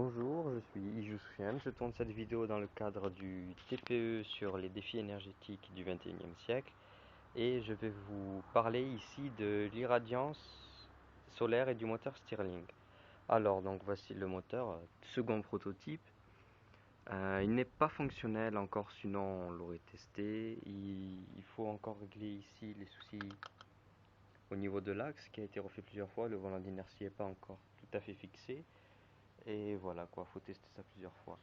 Bonjour, je suis Iju Soufiane. Je tourne cette vidéo dans le cadre du TPE sur les défis énergétiques du XXIe siècle et je vais vous parler ici de l'irradiance solaire et du moteur Stirling. Alors, donc voici le moteur, second prototype. Il n'est pas fonctionnel encore, sinon on l'aurait testé. Il faut encore régler ici les soucis au niveau de l'axe qui a été refait plusieurs fois. Le volant d'inertie n'est pas encore tout à fait fixé. Et voilà quoi, faut tester ça plusieurs fois.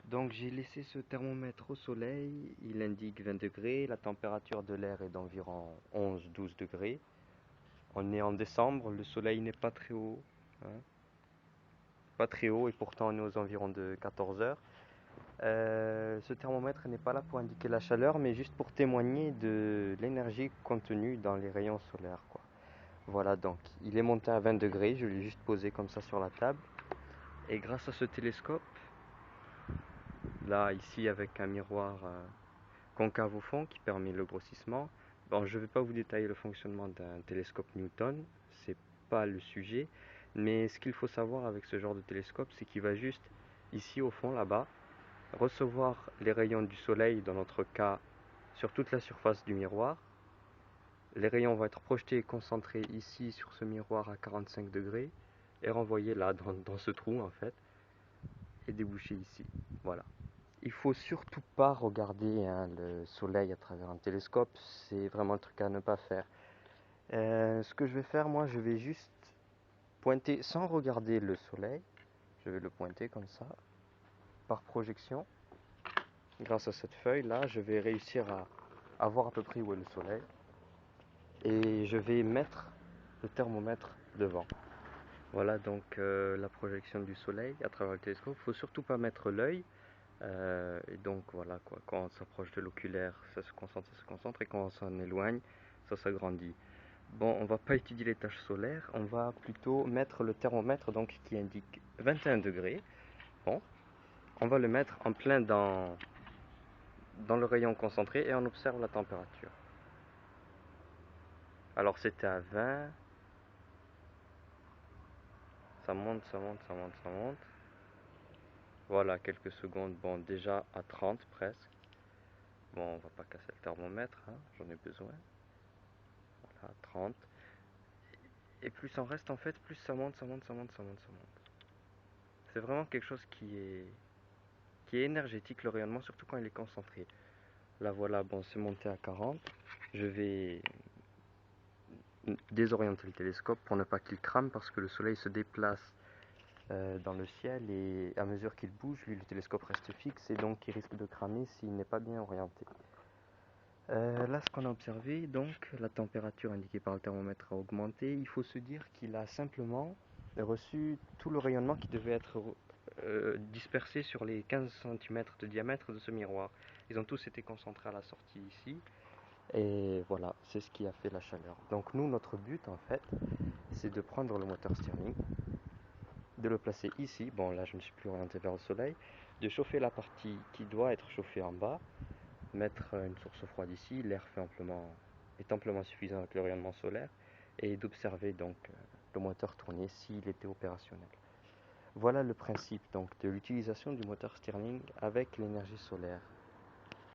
Donc j'ai laissé ce thermomètre au soleil, il indique 20 degrés, la température de l'air est d'environ 11-12 degrés. On est en décembre, le soleil n'est pas très haut, hein, pas très haut et pourtant on est aux environs de 14 heures. Ce thermomètre n'est pas là pour indiquer la chaleur mais juste pour témoigner de l'énergie contenue dans les rayons solaires, quoi. Voilà, donc il est monté à 20 degrés, je l'ai juste posé comme ça sur la table. Et grâce à ce télescope, là ici avec un miroir concave au fond qui permet le grossissement. Bon, je ne vais pas vous détailler le fonctionnement d'un télescope Newton, c'est pas le sujet, mais ce qu'il faut savoir avec ce genre de télescope, c'est qu'il va juste ici au fond là-bas recevoir les rayons du soleil, dans notre cas sur toute la surface du miroir. Les rayons vont être projetés et concentrés ici sur ce miroir à 45 degrés et renvoyés là dans ce trou en fait et déboucher ici. Voilà. Il faut surtout pas regarder le soleil à travers un télescope, c'est vraiment un truc à ne pas faire. Ce que je vais faire, moi, je vais juste pointer sans regarder le soleil. Je vais le pointer comme ça, par projection. Grâce à cette feuille là, je vais réussir à voir à peu près où est le soleil. Et je vais mettre le thermomètre devant. Voilà donc la projection du soleil à travers le télescope. Il ne faut surtout pas mettre l'œil. Et donc voilà quoi, quand on s'approche de l'oculaire, ça se concentre, et quand on s'en éloigne, ça s'agrandit. Bon, on va pas étudier les taches solaires, on va plutôt mettre le thermomètre donc qui indique 21 degrés. Bon, on va le mettre en plein dans le rayon concentré et on observe la température. Alors c'était à 20, ça monte, ça monte, ça monte, ça monte. Voilà, quelques secondes, bon déjà à 30 presque. Bon, on va pas casser le thermomètre, hein, j'en ai besoin. Voilà, 30. Et plus on reste en fait, plus ça monte, ça monte, ça monte, ça monte, ça monte. C'est vraiment quelque chose qui est énergétique, le rayonnement, surtout quand il est concentré. Là voilà, bon c'est monté à 40. Je vais désorienter le télescope pour ne pas qu'il crame parce que le soleil se déplace dans le ciel et à mesure qu'il bouge, lui le télescope reste fixe et donc il risque de cramer s'il n'est pas bien orienté. Là, ce qu'on a observé, donc, la température indiquée par le thermomètre a augmenté. Il faut se dire qu'il a simplement reçu tout le rayonnement qui devait être dispersé sur les 15 cm de diamètre de ce miroir. Ils ont tous été concentrés à la sortie ici. Et voilà, c'est ce qui a fait la chaleur. Donc nous, notre but, en fait, c'est de prendre le moteur Stirling, de le placer ici. Bon, là, je ne suis plus orienté vers le soleil. De chauffer la partie qui doit être chauffée en bas, mettre une source froide ici, l'air est amplement suffisant avec le rayonnement solaire, et d'observer donc le moteur tourner s'il était opérationnel. Voilà le principe donc de l'utilisation du moteur Stirling avec l'énergie solaire.